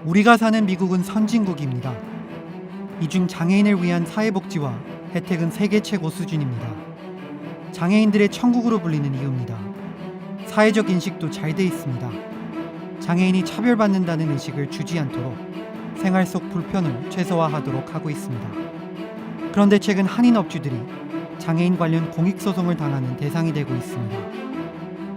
우리가 사는 미국은 선진국입니다. 이중 장애인을 위한 사회복지와 혜택은 세계 최고 수준입니다. 장애인들의 천국으로 불리는 이유입니다. 사회적 인식도 잘 돼 있습니다. 장애인이 차별받는다는 의식을 주지 않도록 생활 속 불편을 최소화하도록 하고 있습니다. 그런데 최근 한인 업주들이 장애인 관련 공익소송을 당하는 대상이 되고 있습니다.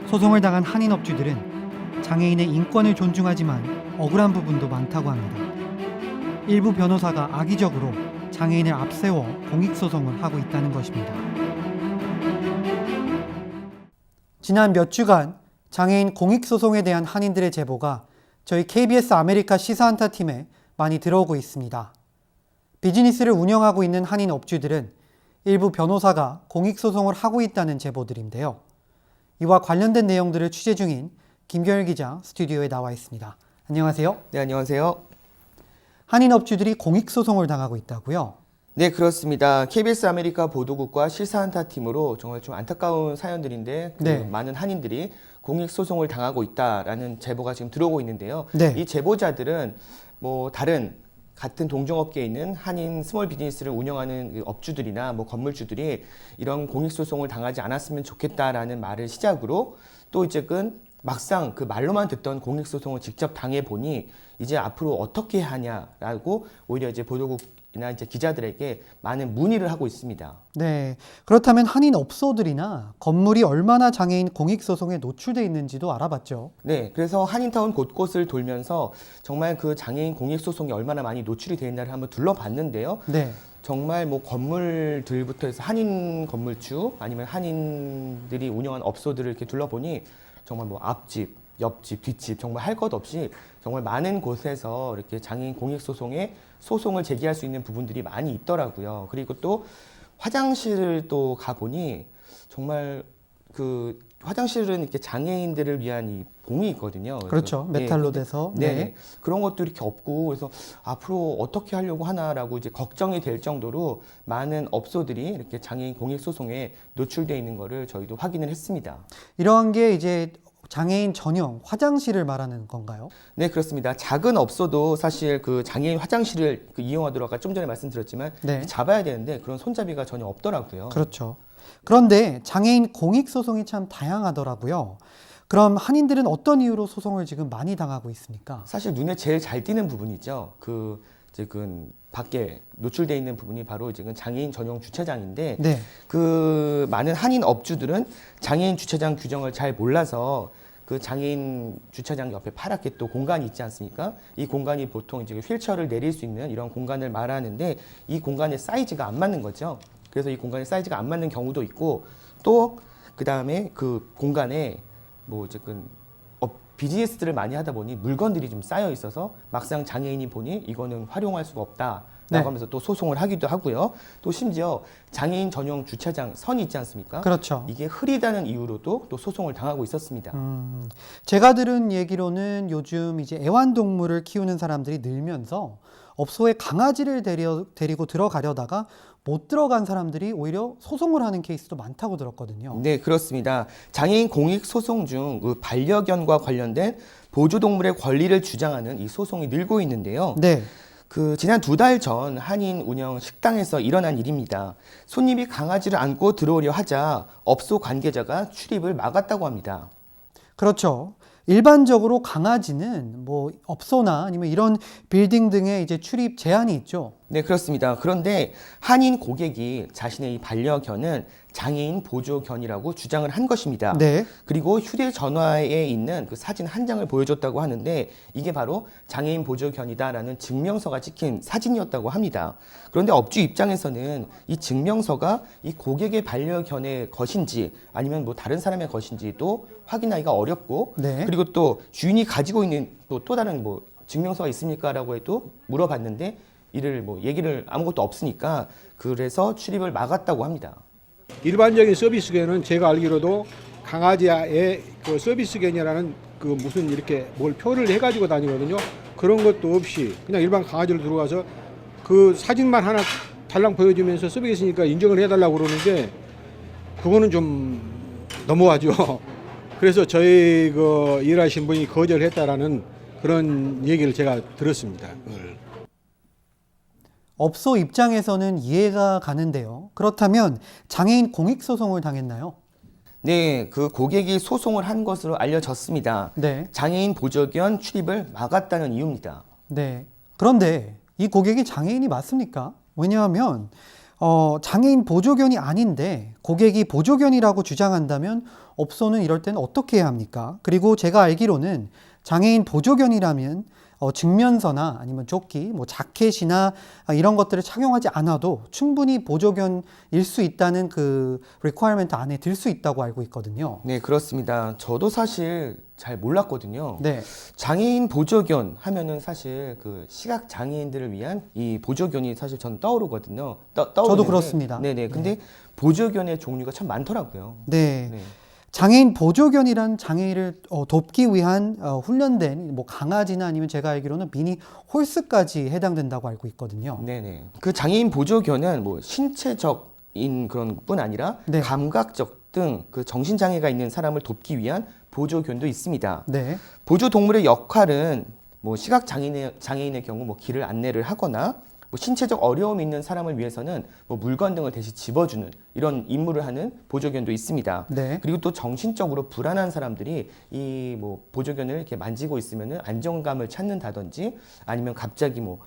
소송을 당한 한인 업주들은 장애인의 인권을 존중하지만 억울한 부분도 많다고 합니다. 일부 변호사가 악의적으로 장애인을 앞세워 공익소송을 하고 있다는 것입니다. 지난 몇 주간 장애인 공익소송에 대한 한인들의 제보가 저희 KBS 아메리카 시사한타 팀에 많이 들어오고 있습니다. 비즈니스를 운영하고 있는 한인 업주들은 일부 변호사가 공익소송을 하고 있다는 제보들인데요. 이와 관련된 내용들을 취재 중인 김경일 기자 스튜디오에 나와 있습니다. 안녕하세요. 네, 안녕하세요. 한인 업주들이 공익소송을 당하고 있다고요? 네, 그렇습니다. KBS 아메리카 보도국과 시사한타 팀으로 정말 좀 안타까운 사연들인데 네. 많은 한인들이 공익소송을 당하고 있다라는 제보가 지금 들어오고 있는데요. 네. 이 제보자들은 뭐 다른 같은 동종업계에 있는 한인 스몰 비즈니스를 운영하는 업주들이나 뭐 건물주들이 이런 공익소송을 당하지 않았으면 좋겠다라는 말을 시작으로 또 이제는 막상 그 말로만 듣던 공익소송을 직접 당해보니 이제 앞으로 어떻게 하냐라고 오히려 이제 보도국이나 이제 기자들에게 많은 문의를 하고 있습니다. 네. 그렇다면 한인 업소들이나 건물이 얼마나 장애인 공익소송에 노출돼 있는지도 알아봤죠. 네, 그래서 한인타운 곳곳을 돌면서 정말 그 장애인 공익소송이 얼마나 많이 노출이 되어 있나를 한번 둘러봤는데요. 네. 정말 뭐 건물들부터 해서 한인 건물주 아니면 한인들이 운영한 업소들을 이렇게 둘러보니 정말 뭐 앞집, 옆집, 뒷집 정말 할 것 없이 정말 많은 곳에서 이렇게 장애인 공익소송에 소송을 제기할 수 있는 부분들이 많이 있더라고요. 그리고 또 화장실을 또 가보니 정말 그 화장실은 이렇게 장애인들을 위한 이 봉이 있거든요. 그렇죠. 메탈로 돼서. 네. 그런 것도 이렇게 없고 그래서 앞으로 어떻게 하려고 하나라고 이제 걱정이 될 정도로 많은 업소들이 이렇게 장애인 공익소송에 노출되어 있는 거를 저희도 확인을 했습니다. 이러한 게 이제 장애인 전용 화장실을 말하는 건가요? 네, 그렇습니다. 작은 업소도 사실 그 장애인 화장실을 이용하도록 아까 좀 전에 말씀드렸지만 네. 잡아야 되는데 그런 손잡이가 전혀 없더라고요. 그렇죠. 그런데 장애인 공익소송이 참 다양하더라고요. 그럼 한인들은 어떤 이유로 소송을 지금 많이 당하고 있습니까? 사실 눈에 제일 잘 띄는 부분이죠. 그 지금 밖에 노출되어 있는 부분이 바로 지금 장애인 전용 주차장인데 네. 그 많은 한인 업주들은 장애인 주차장 규정을 잘 몰라서 그 장애인 주차장 옆에 파랗게 또 공간이 있지 않습니까? 이 공간이 보통 이제 휠체어를 내릴 수 있는 이런 공간을 말하는데 이 공간의 사이즈가 안 맞는 거죠. 그래서 이 공간의 사이즈가 안 맞는 경우도 있고 또 그 다음에 그 공간에 뭐 어쨌든 비즈니스들을 많이 하다 보니 물건들이 좀 쌓여 있어서 막상 장애인이 보니 이거는 활용할 수가 없다라고 네. 하면서 또 소송을 하기도 하고요. 또 심지어 장애인 전용 주차장 선이 있지 않습니까? 그렇죠. 이게 흐리다는 이유로도 또 소송을 당하고 있었습니다. 제가 들은 얘기로는 요즘 이제 애완동물을 키우는 사람들이 늘면서 업소에 강아지를 데리고 들어가려다가 못 들어간 사람들이 오히려 소송을 하는 케이스도 많다고 들었거든요. 네, 그렇습니다. 장애인 공익 소송 중 그 반려견과 관련된 보조동물의 권리를 주장하는 이 소송이 늘고 있는데요. 네. 그 지난 2달 전 한인 운영 식당에서 일어난 일입니다. 손님이 강아지를 안고 들어오려 하자 업소 관계자가 출입을 막았다고 합니다. 그렇죠. 일반적으로 강아지는 뭐 업소나 아니면 이런 빌딩 등의 이제 출입 제한이 있죠. 네, 그렇습니다. 그런데 한인 고객이 자신의 이 반려견은 장애인 보조견이라고 주장을 한 것입니다. 네. 그리고 휴대전화에 있는 그 사진 한 장을 보여줬다고 하는데 이게 바로 장애인 보조견이다라는 증명서가 찍힌 사진이었다고 합니다. 그런데 업주 입장에서는 이 증명서가 이 고객의 반려견의 것인지 아니면 뭐 다른 사람의 것인지도 확인하기가 어렵고 네. 그리고 또 주인이 가지고 있는 또 다른 뭐 증명서가 있습니까라고 해도 물어봤는데 이를 뭐 얘기를 아무것도 없으니까 그래서 출입을 막았다고 합니다. 일반적인 서비스견은 제가 알기로도 강아지의 그 서비스견이라는 그 무슨 이렇게 뭘 표를 해가지고 다니거든요. 그런 것도 없이 그냥 일반 강아지로 들어가서 그 사진만 하나 달랑 보여주면서 서비스니까 인정을 해달라고 그러는데 그거는 좀 너무하죠. 그래서 저희 그 일하신 분이 거절했다라는 그런 얘기를 제가 들었습니다. 그걸. 업소 입장에서는 이해가 가는데요. 그렇다면 장애인 공익소송을 당했나요? 네, 그 고객이 소송을 한 것으로 알려졌습니다. 네. 장애인 보조견 출입을 막았다는 이유입니다. 네. 그런데 이 고객이 장애인이 맞습니까? 왜냐하면 장애인 보조견이 아닌데 고객이 보조견이라고 주장한다면 업소는 이럴 때는 어떻게 해야 합니까? 그리고 제가 알기로는 장애인 보조견이라면 증면서나 아니면 조끼, 뭐 자켓이나 이런 것들을 착용하지 않아도 충분히 보조견일 수 있다는 그 리퀘어먼트 안에 들 수 있다고 알고 있거든요. 네, 그렇습니다. 저도 사실 잘 몰랐거든요. 네. 장애인 보조견 하면은 사실 그 시각 장애인들을 위한 이 보조견이 사실 전 떠오르거든요. 저도 그렇습니다. 네네. 근데 보조견의 종류가 참 많더라고요. 네. 네. 장애인 보조견이란 장애인을 돕기 위한 훈련된 뭐 강아지나 아니면 제가 알기로는 미니 홀스까지 해당된다고 알고 있거든요. 네네. 그 장애인 보조견은 뭐 신체적인 그런 뿐 아니라 네. 감각적 등 그 정신장애가 있는 사람을 돕기 위한 보조견도 있습니다. 네. 보조동물의 역할은 뭐 시각 장애인의 경우 뭐 길을 안내를 하거나 뭐 신체적 어려움이 있는 사람을 위해서는 뭐 물건 등을 대신 집어주는 이런 임무를 하는 보조견도 있습니다. 네. 그리고 또 정신적으로 불안한 사람들이 이 뭐 보조견을 이렇게 만지고 있으면은 안정감을 찾는다든지 아니면 갑자기 뭐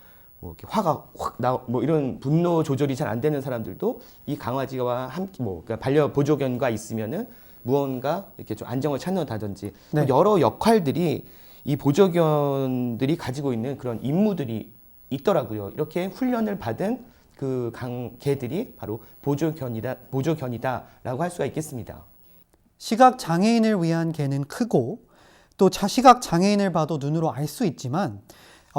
이렇게 화가 확 뭐 이런 분노 조절이 잘 안 되는 사람들도 이 강아지와 함께 뭐 그러니까 반려 보조견과 있으면은 무언가 이렇게 좀 안정을 찾는다든지 네. 여러 역할들이 이 보조견들이 가지고 있는 그런 임무들이 있더라고요. 이렇게 훈련을 받은 그 개들이 바로 보조견이다라고 할 수가 있겠습니다. 시각 장애인을 위한 개는 크고 또 시각 장애인을 봐도 눈으로 알 수 있지만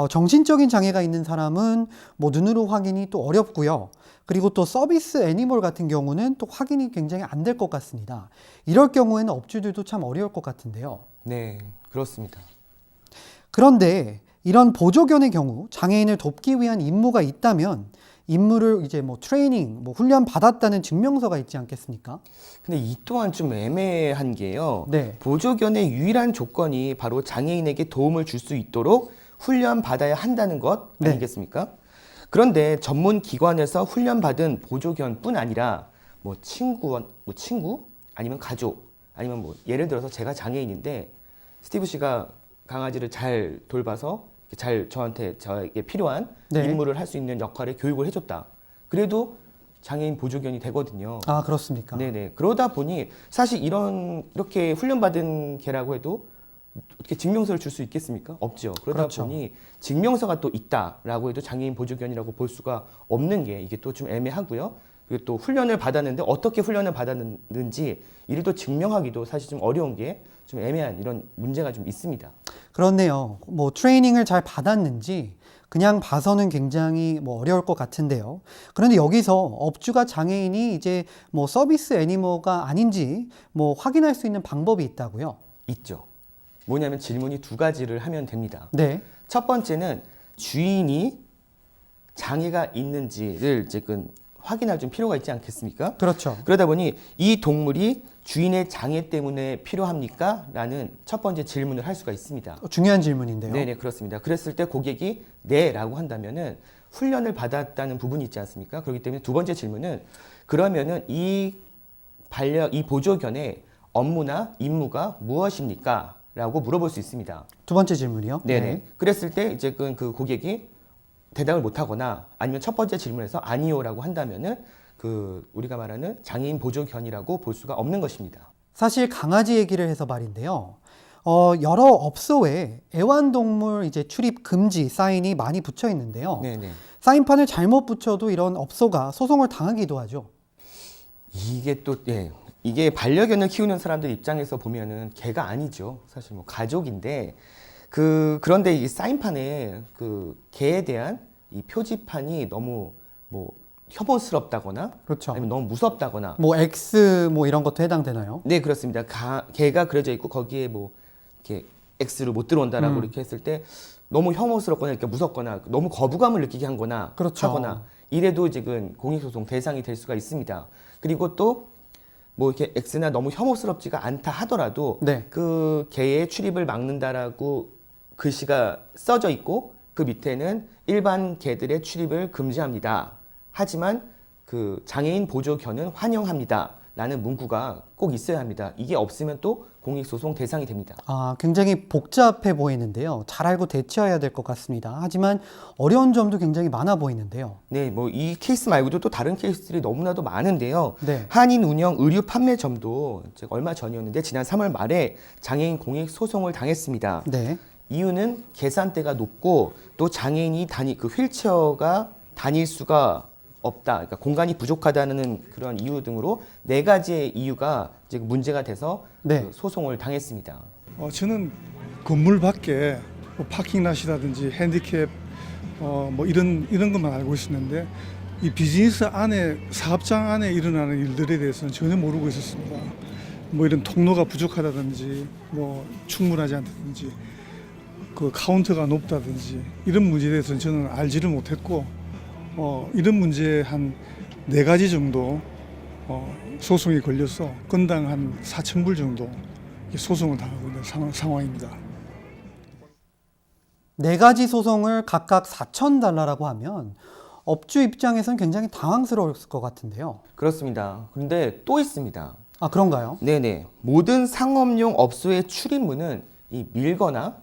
정신적인 장애가 있는 사람은 뭐 눈으로 확인이 또 어렵고요. 그리고 또 서비스 애니멀 같은 경우는 또 확인이 굉장히 안 될 것 같습니다. 이럴 경우에는 업주들도 참 어려울 것 같은데요. 네, 그렇습니다. 그런데 이런 보조견의 경우 장애인을 돕기 위한 임무가 있다면 임무를 이제 뭐 트레이닝, 뭐 훈련 받았다는 증명서가 있지 않겠습니까? 근데 이 또한 좀 애매한 게요. 네. 보조견의 유일한 조건이 바로 장애인에게 도움을 줄 수 있도록 훈련 받아야 한다는 것 네. 아니겠습니까? 그런데 전문 기관에서 훈련 받은 보조견뿐 아니라 뭐 친구 아니면 가족 아니면 뭐 예를 들어서 제가 장애인인데 스티브 씨가 강아지를 잘 돌봐서 잘 저에게 필요한 네. 임무를 할 수 있는 역할에 교육을 해줬다. 그래도 장애인 보조견이 되거든요. 아, 그렇습니까? 네네. 그러다 보니 사실 이렇게 훈련받은 개라고 해도 어떻게 증명서를 줄 수 있겠습니까? 없죠. 그러다 그렇죠. 보니 증명서가 또 있다라고 해도 장애인 보조견이라고 볼 수가 없는 게 이게 또 좀 애매하고요. 그리고 또 훈련을 받았는데 어떻게 훈련을 받았는지 이를 또 증명하기도 사실 좀 어려운 게 좀 애매한 이런 문제가 좀 있습니다. 그렇네요. 뭐 트레이닝을 잘 받았는지 그냥 봐서는 굉장히 뭐 어려울 것 같은데요. 그런데 여기서 업주가 장애인이 이제 뭐 서비스 애니멀가 아닌지 뭐 확인할 수 있는 방법이 있다고요? 있죠. 뭐냐면 질문이 두 가지를 하면 됩니다. 네. 첫 번째는 주인이 장애가 있는지를 이제 확인할 좀 필요가 있지 않겠습니까? 그렇죠. 그러다 보니 이 동물이 주인의 장애 때문에 필요합니까? 라는 첫 번째 질문을 할 수가 있습니다. 중요한 질문인데요. 네네, 그렇습니다. 그랬을 때 고객이 네라고 한다면은 훈련을 받았다는 부분이 있지 않습니까? 그렇기 때문에 두 번째 질문은 그러면은 이 보조견의 업무나 임무가 무엇입니까? 라고 물어볼 수 있습니다. 두 번째 질문이요? 네네. 그랬을 때 이제 그 고객이 대답을 못하거나 아니면 첫 번째 질문에서 아니요라고 한다면은 우리가 말하는 장애인 보조견이라고 볼 수가 없는 것입니다. 사실 강아지 얘기를 해서 말인데요. 여러 업소에 애완동물 이제 출입 금지 사인이 많이 붙여 있는데요. 네네. 사인판을 잘못 붙여도 이런 업소가 소송을 당하기도 하죠. 이게 반려견을 키우는 사람들 입장에서 보면은 개가 아니죠. 사실 뭐 가족인데 그런데 이 사인판에 개에 대한 이 표지판이 너무 뭐 혐오스럽다거나 그렇죠. 아니면 너무 무섭다거나 뭐 X 뭐 이런 것도 해당되나요? 네 그렇습니다. 개가 그려져 있고 거기에 뭐 이렇게 X로 못 들어온다라고 이렇게 했을 때 너무 혐오스럽거나 이렇게 무섭거나 너무 거부감을 느끼게 한거나 그렇죠. 하거나 이래도 지금 공익소송 대상이 될 수가 있습니다. 그리고 또 뭐 이렇게 X나 너무 혐오스럽지가 않다 하더라도 네. 그 개의 출입을 막는다라고 글씨가 써져 있고 그 밑에는 일반 개들의 출입을 금지합니다. 하지만 그 장애인 보조견은 환영합니다. 라는 문구가 꼭 있어야 합니다. 이게 없으면 또 공익소송 대상이 됩니다. 아, 굉장히 복잡해 보이는데요. 잘 알고 대처해야 될 것 같습니다. 하지만 어려운 점도 굉장히 많아 보이는데요. 네, 뭐 이 케이스 말고도 또 다른 케이스들이 너무나도 많은데요. 네. 한인 운영 의류 판매점도 제가 얼마 전이었는데 지난 3월 말에 장애인 공익 소송을 당했습니다. 네. 이유는 계산대가 높고 또 장애인이 그 휠체어가 다닐 수가 없다. 그러니까 공간이 부족하다는 그런 이유 등으로 4가지의 이유가 이제 문제가 돼서 네. 그 소송을 당했습니다. 저는 건물 밖에 뭐 파킹랏이라든지 핸디캡 뭐 이런 것만 알고 있었는데 이 비즈니스 안에 사업장 안에 일어나는 일들에 대해서는 전혀 모르고 있었습니다. 뭐 이런 통로가 부족하다든지 뭐 충분하지 않다든지 그 카운터가 높다든지 이런 문제에 대해서는 저는 알지를 못했고 이런 문제에 한 4가지 정도 소송이 걸려서 건당 한 4,000불 정도 소송을 당하고 있는 상황입니다. 4가지 소송을 각각 4,000달러라고 하면 업주 입장에선 굉장히 당황스러울 것 같은데요. 그렇습니다. 그런데 또 있습니다. 아, 그런가요? 네네. 모든 상업용 업소의 출입문은 이 밀거나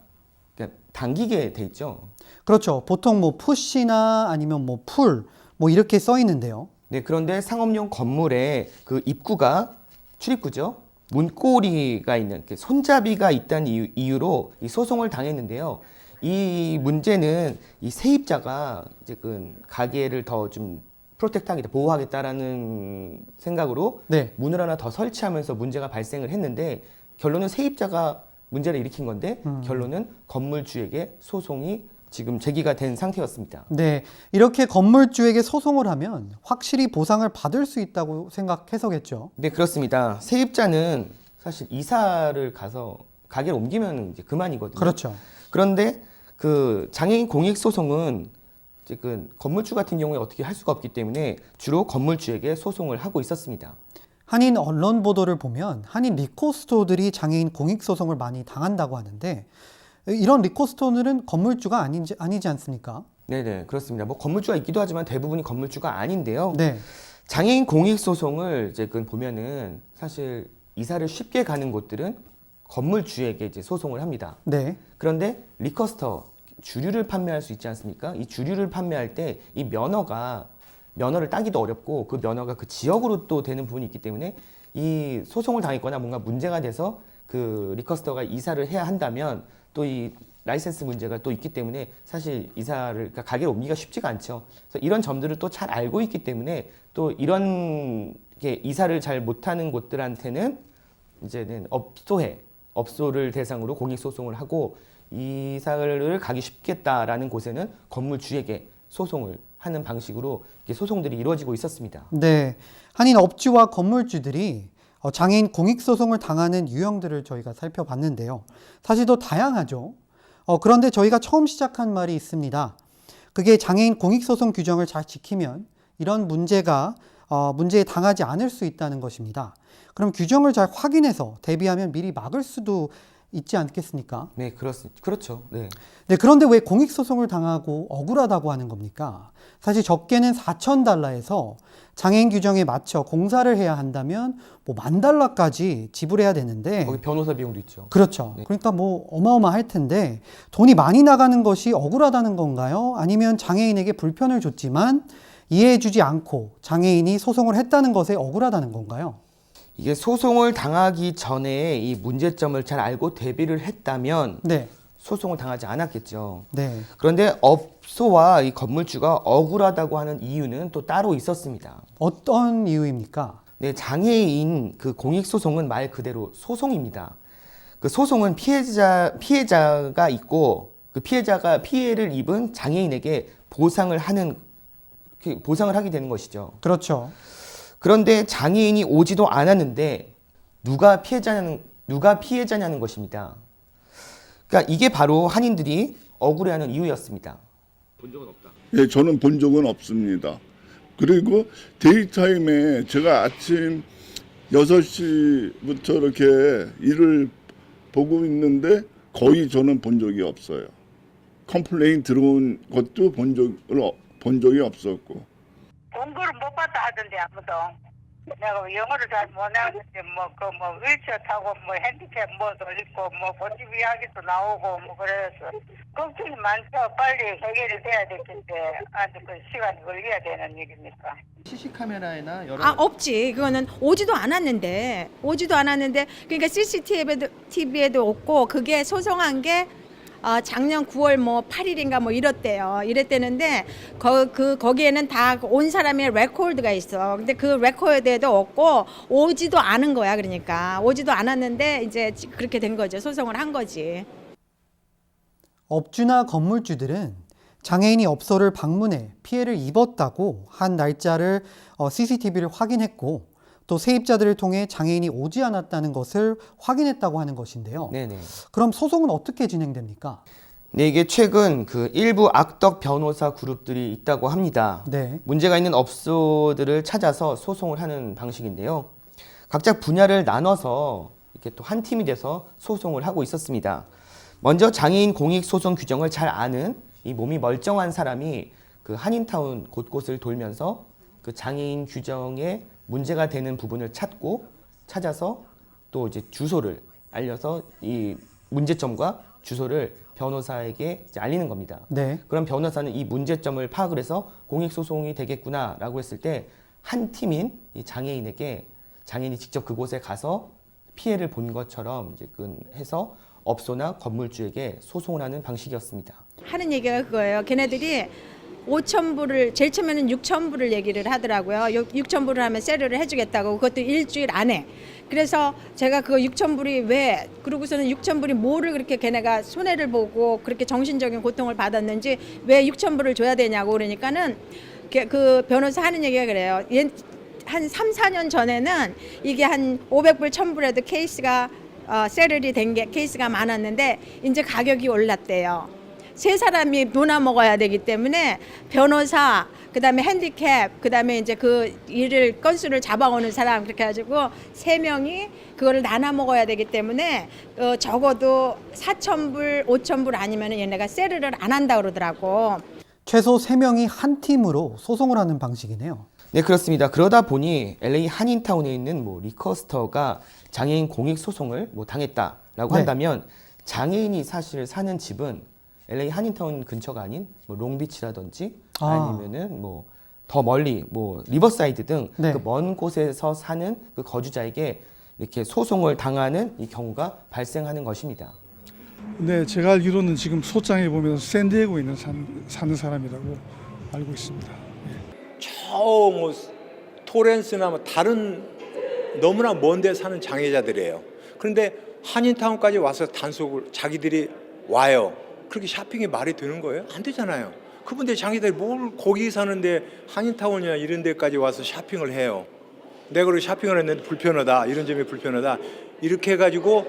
그러니까 당기게 돼 있죠. 그렇죠. 보통 뭐 푸시나 아니면 뭐 풀, 뭐 이렇게 써 있는데요. 네, 그런데 상업용 건물에 그 입구가 출입구죠. 문고리가 있는 이렇게 손잡이가 있다는 이유로 이 소송을 당했는데요. 이 문제는 이 세입자가 이제 그 가게를 더 좀 프로텍트하겠다, 보호하겠다라는 생각으로 네. 문을 하나 더 설치하면서 문제가 발생을 했는데 결론은 세입자가 문제를 일으킨 건데 결론은 건물주에게 소송이 지금 제기가 된 상태였습니다. 네. 이렇게 건물주에게 소송을 하면 확실히 보상을 받을 수 있다고 생각해서겠죠. 네, 그렇습니다. 세입자는 사실 이사를 가서 가게를 옮기면 이제 그만이거든요. 그렇죠. 그런데 그 장애인 공익 소송은 이제 그 건물주 같은 경우에 어떻게 할 수가 없기 때문에 주로 건물주에게 소송을 하고 있었습니다. 한인 언론 보도를 보면 한인 리코스토어들이 장애인 공익 소송을 많이 당한다고 하는데 이런 리코스토어들은 건물주가 아니지 않습니까? 네네, 그렇습니다. 뭐 건물주가 있기도 하지만 대부분이 건물주가 아닌데요. 네. 장애인 공익 소송을 이제 그 보면은 사실 이사를 쉽게 가는 곳들은 건물주에게 이제 소송을 합니다. 네. 그런데 리커스터 주류를 판매할 수 있지 않습니까? 이 주류를 판매할 때 이 면허를 따기도 어렵고 그 면허가 그 지역으로 또 되는 부분이 있기 때문에 이 소송을 당했거나 뭔가 문제가 돼서 그 리커스터가 이사를 해야 한다면 또 이 라이센스 문제가 또 있기 때문에 사실 그러니까 가게를 옮기기가 쉽지가 않죠. 그래서 이런 점들을 또 잘 알고 있기 때문에 또 이런 게 이사를 잘 못하는 곳들한테는 이제는 업소를 대상으로 공익소송을 하고 이사를 가기 쉽겠다라는 곳에는 건물주에게 소송을 하는 방식으로 이렇게 소송들이 이루어지고 있었습니다. 네. 한인 업주와 건물주들이 장애인 공익소송을 당하는 유형들을 저희가 살펴봤는데요. 사실 더 다양하죠. 그런데 저희가 처음 시작한 말이 있습니다. 그게 장애인 공익소송 규정을 잘 지키면 이런 문제에 당하지 않을 수 있다는 것입니다. 그럼 규정을 잘 확인해서 대비하면 미리 막을 수도 있지 않겠습니까? 네, 그렇죠. 네. 네, 그런데 왜 공익소송을 당하고 억울하다고 하는 겁니까? 사실 적게는 4,000달러에서 장애인 규정에 맞춰 공사를 해야 한다면 뭐 10,000달러까지 지불해야 되는데 거기 변호사 비용도 있죠. 그렇죠. 네. 그러니까 뭐 어마어마할 텐데 돈이 많이 나가는 것이 억울하다는 건가요? 아니면 장애인에게 불편을 줬지만 이해해주지 않고 장애인이 소송을 했다는 것에 억울하다는 건가요? 이게 소송을 당하기 전에 이 문제점을 잘 알고 대비를 했다면 네. 소송을 당하지 않았겠죠. 네. 그런데 업소와 이 건물주가 억울하다고 하는 이유는 또 따로 있었습니다. 어떤 이유입니까? 네, 장애인 그 공익소송은 말 그대로 소송입니다. 그 소송은 피해자가 있고 그 피해자가 피해를 입은 장애인에게 보상을 하게 되는 것이죠. 그렇죠. 그런데 장애인이 오지도 않았는데 누가 피해자냐는 것입니다. 그러니까 이게 바로 한인들이 억울해하는 이유였습니다. 예, 저는 본 적은 없습니다. 그리고 데이타임에 제가 아침 6시부터 이렇게 일을 보고 있는데 거의 저는 본 적이 없어요. 컴플레인 들어온 것도 본 적이 없었고. 공부를 못 봤다 하던데 아무도. 내가 영어를 잘 못하는데 휠체어 타고 핸디캡 뭐도 있고 고집 이야기도 나오고 그래서 걱정이 많죠. 빨리 해결이 돼야 될 텐데 아주 그 시간이 걸려야 되는 일입니까? CC 카메라에나 여러 없지. 그거는 오지도 않았는데 그러니까 CCTV에도 없고 그게 소송한 게 작년 9월 8일인가 이랬대는데 거기에는 다 온 사람의 레코드가 있어. 근데 그 레코드에도 없고 오지도 않은 거야. 그러니까 오지도 않았는데 이제 그렇게 된 거죠. 소송을 한 거지. 업주나 건물주들은 장애인이 업소를 방문해 피해를 입었다고 한 날짜를 CCTV를 확인했고 또 세입자들을 통해 장애인이 오지 않았다는 것을 확인했다고 하는 것인데요. 네네. 그럼 소송은 어떻게 진행됩니까? 네, 이게 최근 그 일부 악덕 변호사 그룹들이 있다고 합니다. 네. 문제가 있는 업소들을 찾아서 소송을 하는 방식인데요. 각자 분야를 나눠서 이렇게 또 한 팀이 돼서 소송을 하고 있었습니다. 먼저 장애인 공익 소송 규정을 잘 아는 이 몸이 멀쩡한 사람이 그 한인타운 곳곳을 돌면서 그 장애인 규정에 문제가 되는 부분을 찾아서 또 이제 주소를 알려서 이 문제점과 주소를 변호사에게 이제 알리는 겁니다. 네. 그럼 변호사는 이 문제점을 파악을 해서 공익소송이 되겠구나라고 했을 때 한 팀인 이 장애인에게 장애인이 직접 그곳에 가서 피해를 본 것처럼 이제 해서 업소나 건물주에게 소송을 하는 방식이었습니다. 하는 얘기가 그거예요. 걔네들이 5,000불을 제일 처음에는 6,000불을 얘기를 하더라고요. 6,000불을 하면 세르를 해주겠다고. 그것도 일주일 안에. 그래서 제가 그 6,000불이 왜 그러고서는 6,000불이 뭐를 그렇게 걔네가 손해를 보고 그렇게 정신적인 고통을 받았는지 왜 6,000불을 줘야 되냐고 그러니까는 그 변호사 하는 얘기가 그래요. 한 3, 4년 전에는 이게 한 500불, 1,000불에도 케이스가 세르리 된 게 케이스가 많았는데 이제 가격이 올랐대요. 세 사람이 논아 먹어야 되기 때문에 변호사, 그다음에 핸디캡, 그다음에 이제 그 일을 건수를 잡아오는 사람 그렇게 해가지고 3명이 그거를 나눠 먹어야 되기 때문에 적어도 4,000불, 5,000불 아니면 얘네가 세르를 안 한다 그러더라고. 최소 3명이 한 팀으로 소송을 하는 방식이네요. 네, 그렇습니다. 그러다 보니 LA 한인타운에 있는 리커스터가 장애인 공익 소송을 당했다라고 네. 한다면 장애인이 사실 사는 집은 LA 한인타운 근처가 아닌 롱비치라든지 아니면은 더 멀리 리버사이드 등 그 네. 먼 곳에서 사는 그 거주자에게 이렇게 소송을 당하는 이 경우가 발생하는 것입니다. 네, 제가 알기로는 지금 소장에 보면 샌디에고에 사는 사람이라고 알고 있습니다. 저 토렌스나 다른 너무나 먼 데 사는 장애자들이에요. 그런데 한인타운까지 와서 단속을 자기들이 와요. 그렇게 쇼핑이 말이 되는 거예요? 안 되잖아요. 그분들 장애자들이 뭘 거기 사는데 한인타운이나 이런 데까지 와서 쇼핑을 해요. 내가 그렇게 쇼핑을 했는데 불편하다. 이런 점이 불편하다. 이렇게 해가지고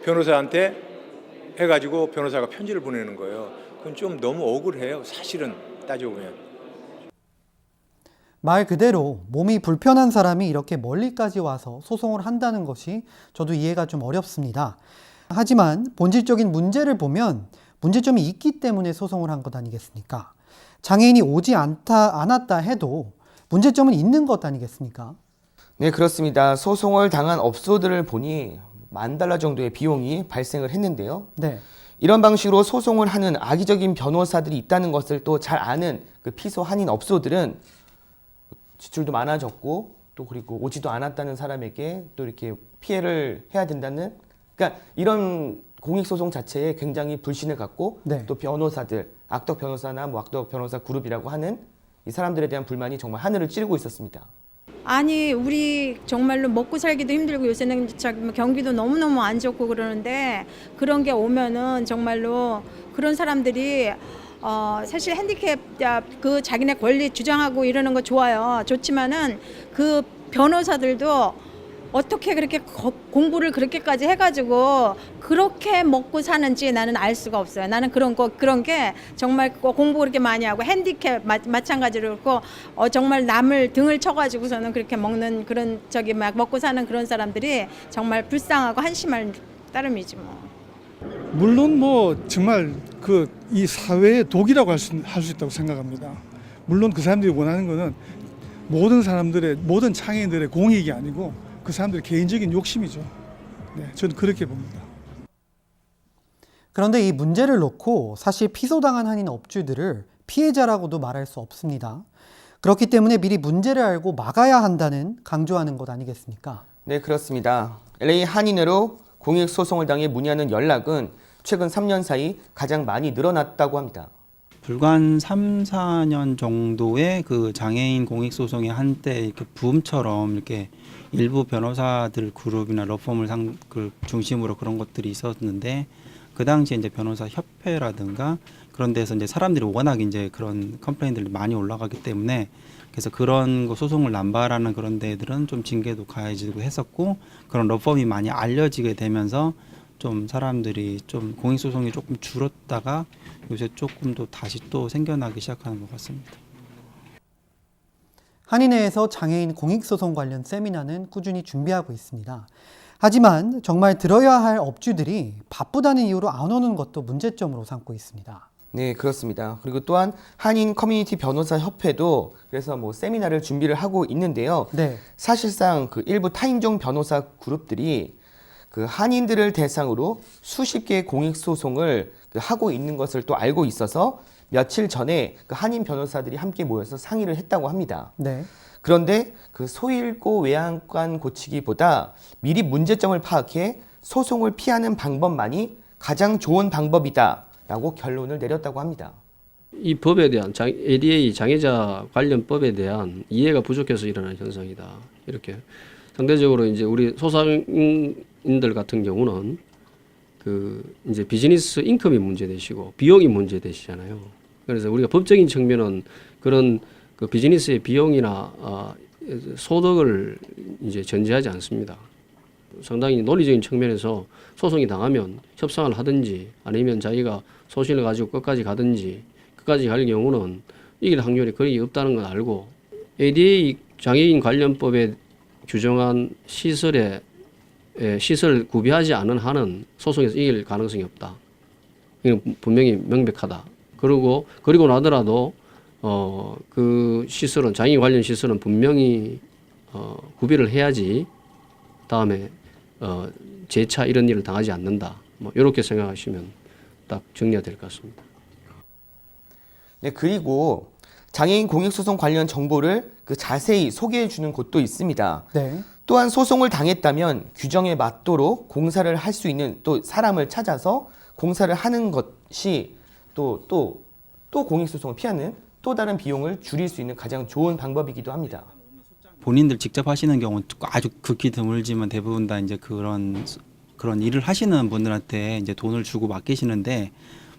변호사한테 해가지고 변호사가 편지를 보내는 거예요. 그건 좀 너무 억울해요. 사실은 따지고 보면. 말 그대로 몸이 불편한 사람이 이렇게 멀리까지 와서 소송을 한다는 것이 저도 이해가 좀 어렵습니다. 하지만 본질적인 문제를 보면 문제점이 있기 때문에 소송을 한 것 아니겠습니까? 장애인이 오지 않았다 해도 문제점은 있는 것 아니겠습니까? 네, 그렇습니다. 소송을 당한 업소들을 보니 $10,000 정도의 비용이 발생을 했는데요. 네. 이런 방식으로 소송을 하는 악의적인 변호사들이 있다는 것을 또 잘 아는 그 피소 한인 업소들은 지출도 많아졌고 또 그리고 오지도 않았다는 사람에게 또 이렇게 피해를 해야 된다는, 그러니까 이런 공익소송 자체에 굉장히 불신을 갖고 네. 또 변호사들, 악덕 변호사나 악덕 변호사 그룹이라고 하는 이 사람들에 대한 불만이 정말 하늘을 찌르고 있었습니다. 아니 우리 정말로 먹고 살기도 힘들고 요새는 경기도 너무너무 안 좋고 그러는데 그런 게 오면은 정말로 그런 사람들이 사실 핸디캡 그 자기네 권리 주장하고 이러는 거 좋아요. 좋지만은 그 변호사들도 어떻게 그렇게 공부를 그렇게까지 해가지고 그렇게 먹고 사는지 나는 알 수가 없어요. 나는 그런 게 정말 공부 그렇게 많이 하고 핸디캡 마찬가지로 그렇고 정말 남을 등을 쳐가지고서는 그렇게 먹는 그런 저기 막 먹고 사는 그런 사람들이 정말 불쌍하고 한심할 따름이지 뭐. 물론 뭐 정말 그 이 사회의 독이라고 할 수 있다고 생각합니다. 물론 그 사람들이 원하는 거는 모든 장애인들의 공익이 아니고 그 사람들의 개인적인 욕심이죠. 네, 저는 그렇게 봅니다. 그런데 이 문제를 놓고 사실 피소당한 한인 업주들을 피해자라고도 말할 수 없습니다. 그렇기 때문에 미리 문제를 알고 막아야 한다는 강조하는 것 아니겠습니까? 네, 그렇습니다. LA 한인회로 공익소송을 당해 문의하는 연락은 최근 3년 사이 가장 많이 늘어났다고 합니다. 불과 한 3, 4년 정도의 그 장애인 공익소송이 한때 이렇게 붐처럼 이렇게 일부 변호사들 그룹이나 러펌을 중심으로 그런 것들이 있었는데 그 당시에 이제 변호사 협회라든가 그런 데서 이제 사람들이 워낙 이제 그런 컴플레인들이 많이 올라가기 때문에 그래서 그런 거 소송을 남발하는 그런 데들은 좀 징계도 가해지고 했었고 그런 러펌이 많이 알려지게 되면서 좀 사람들이 좀 공익소송이 조금 줄었다가 요새 조금 더 다시 또 생겨나기 시작하는 것 같습니다. 한인회에서 장애인 공익소송 관련 세미나는 꾸준히 준비하고 있습니다. 하지만 정말 들어야 할 업주들이 바쁘다는 이유로 안 오는 것도 문제점으로 삼고 있습니다. 네, 그렇습니다. 그리고 또한 한인 커뮤니티 변호사 협회도 그래서 뭐 세미나를 준비를 하고 있는데요. 네. 사실상 그 일부 타인종 변호사 그룹들이 그 한인들을 대상으로 수십 개의 공익소송을 하고 있는 것을 또 알고 있어서 며칠 전에 그 한인 변호사들이 함께 모여서 상의를 했다고 합니다. 네. 그런데 그 소잃고 외양간 고치기보다 미리 문제점을 파악해 소송을 피하는 방법만이 가장 좋은 방법이다라고 결론을 내렸다고 합니다. 이 법에 대한 ADA 장애자 관련법에 대한 이해가 부족해서 일어나는 현상이다. 이렇게 상대적으로 이제 우리 소상인들 같은 경우는 그 이제 비즈니스 인컴이 문제되시고 비용이 문제되시잖아요. 그래서 우리가 법적인 측면은 그런 그 비즈니스의 비용이나 소득을 이제 전제하지 않습니다. 상당히 논리적인 측면에서 소송이 당하면 협상을 하든지 아니면 자기가 소신을 가지고 끝까지 가든지 끝까지 갈 경우는 이길 확률이 거의 없다는 건 알고 ADA 장애인 관련법에 규정한 시설 구비하지 않은 한은 소송에서 이길 가능성이 없다. 이건 분명히 명백하다. 그리고 나더라도 그 시설은 장애인 관련 시설은 분명히 구비를 해야지 다음에 재차 이런 일을 당하지 않는다. 뭐 이렇게 생각하시면 딱 정리가 될 것 같습니다. 네, 그리고 장애인 공익소송 관련 정보를 그 자세히 소개해 주는 곳도 있습니다. 네. 또한 소송을 당했다면 규정에 맞도록 공사를 할 수 있는 또 사람을 찾아서 공사를 하는 것이 또 공익소송을 피하는 또 다른 비용을 줄일 수 있는 가장 좋은 방법이기도 합니다. 본인들 직접 하시는 경우는 아주 극히 드물지만 대부분 다 이제 그런 일을 하시는 분들한테 이제 돈을 주고 맡기시는데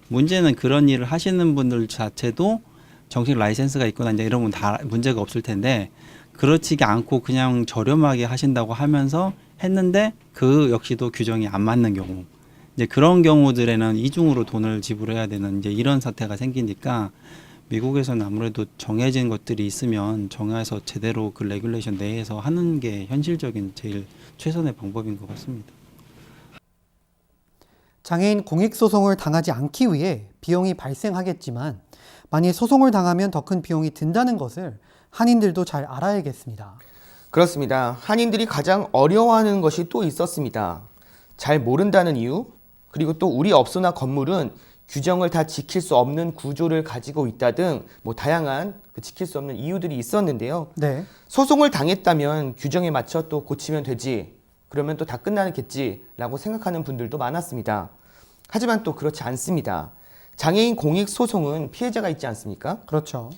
문제는 그런 일을 하시는 분들 자체도 정식 라이센스가 있거나 이제 이런 건 다 문제가 없을 텐데 그렇지 않고 그냥 저렴하게 하신다고 하면서 했는데 그 역시도 규정이 안 맞는 경우 이제 그런 경우들에는 이중으로 돈을 지불해야 되는 이제 이런 사태가 생기니까 미국에서는 아무래도 정해진 것들이 있으면 정해서 제대로 그 레귤레이션 내에서 하는 게 현실적인 제일 최선의 방법인 것 같습니다. 장애인 공익소송을 당하지 않기 위해 비용이 발생하겠지만 만약 소송을 당하면 더 큰 비용이 든다는 것을 한인들도 잘 알아야겠습니다. 그렇습니다. 한인들이 가장 어려워하는 것이 또 있었습니다. 잘 모른다는 이유, 그리고 또 우리 업소나 건물은 규정을 다 지킬 수 없는 구조를 가지고 있다 등 뭐 다양한 그 지킬 수 없는 이유들이 있었는데요. 네. 소송을 당했다면 규정에 맞춰 또 고치면 되지, 그러면 또 다 끝나겠지라고 생각하는 분들도 많았습니다. 하지만 또 그렇지 않습니다. 장애인 공익소송은 피해자가 있지 않습니까? 그렇죠.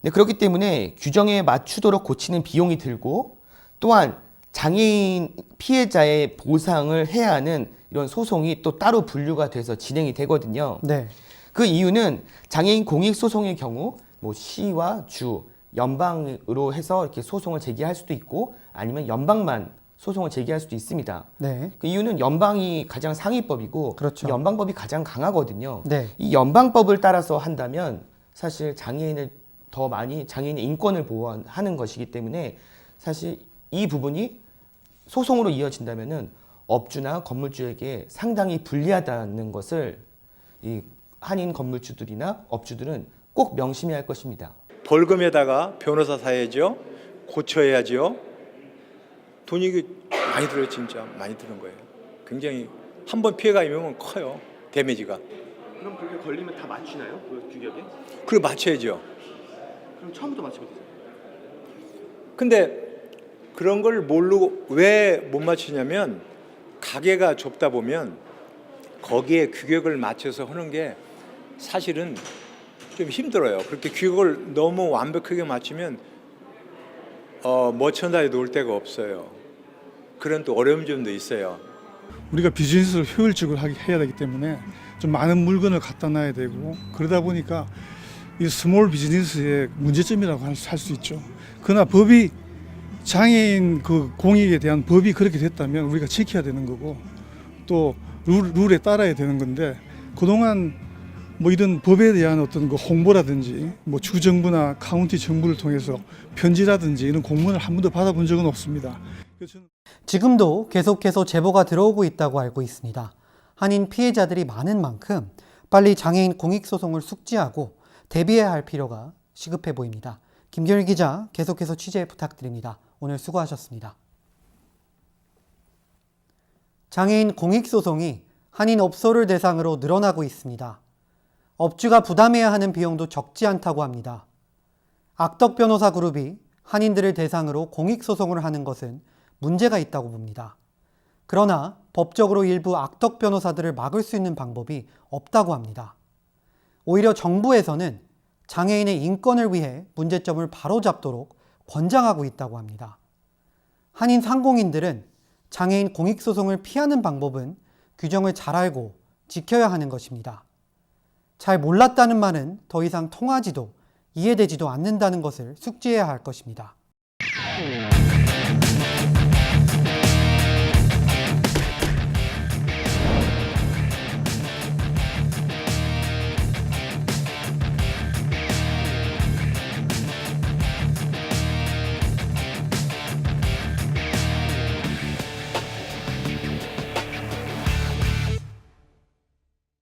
네, 그렇기 때문에 규정에 맞추도록 고치는 비용이 들고 또한 장애인 피해자의 보상을 해야 하는 이런 소송이 또 따로 분류가 돼서 진행이 되거든요. 네. 그 이유는 장애인 공익소송의 경우 뭐 시와 주, 연방으로 해서 이렇게 소송을 제기할 수도 있고 아니면 연방만 소송을 제기할 수도 있습니다. 네. 그 이유는 연방이 가장 상위법이고 그렇죠. 연방법이 가장 강하거든요. 네. 이 연방법을 따라서 한다면 사실 장애인을 더 많이 장애인의 인권을 보호하는 것이기 때문에 사실 이 부분이 소송으로 이어진다면은 업주나 건물주에게 상당히 불리하다는 것을 이 한인 건물주들이나 업주들은 꼭 명심해야 할 것입니다. 벌금에다가 변호사 사야죠. 고쳐야죠. 돈이 많이 들어요. 진짜 많이 드는 거예요. 굉장히 한 번 피해가 있으면 커요. 데미지가. 그럼 그렇게 걸리면 다 맞추나요? 그 규격에? 그걸 맞춰야죠. 그럼 처음부터 맞추면 되죠. 근데 그런 걸 모르고 왜 못 맞추냐면 가게가 좁다 보면 거기에 규격을 맞춰서 하는 게 사실은 좀 힘들어요. 그렇게 규격을 너무 완벽하게 맞추면 머천다에 놓을 데가 없어요. 그런 또 어려운 점도 있어요. 우리가 비즈니스를 효율적으로 해야 되기 때문에 좀 많은 물건을 갖다 놔야 되고 그러다 보니까 이 스몰 비즈니스의 문제점이라고 할 수 있죠. 그러나 법이 장애인 그 공익에 대한 법이 그렇게 됐다면 우리가 지켜야 되는 거고 또 룰에 따라야 되는 건데 그동안 뭐 이런 법에 대한 어떤 그 홍보라든지 뭐 주정부나 카운티 정부를 통해서 편지라든지 이런 공문을 한 번도 받아본 적은 없습니다. 지금도 계속해서 제보가 들어오고 있다고 알고 있습니다. 한인 피해자들이 많은 만큼 빨리 장애인 공익소송을 숙지하고 대비해야 할 필요가 시급해 보입니다. 김경일 기자 계속해서 취재 부탁드립니다. 오늘 수고하셨습니다. 장애인 공익소송이 한인 업소를 대상으로 늘어나고 있습니다. 업주가 부담해야 하는 비용도 적지 않다고 합니다. 악덕 변호사 그룹이 한인들을 대상으로 공익소송을 하는 것은 문제가 있다고 봅니다. 그러나 법적으로 일부 악덕 변호사들을 막을 수 있는 방법이 없다고 합니다. 오히려 정부에서는 장애인의 인권을 위해 문제점을 바로잡도록 권장하고 있다고 합니다. 한인 상공인들은 장애인 공익소송을 피하는 방법은 규정을 잘 알고 지켜야 하는 것입니다. 잘 몰랐다는 말은 더 이상 통하지도 이해되지도 않는다는 것을 숙지해야 할 것입니다.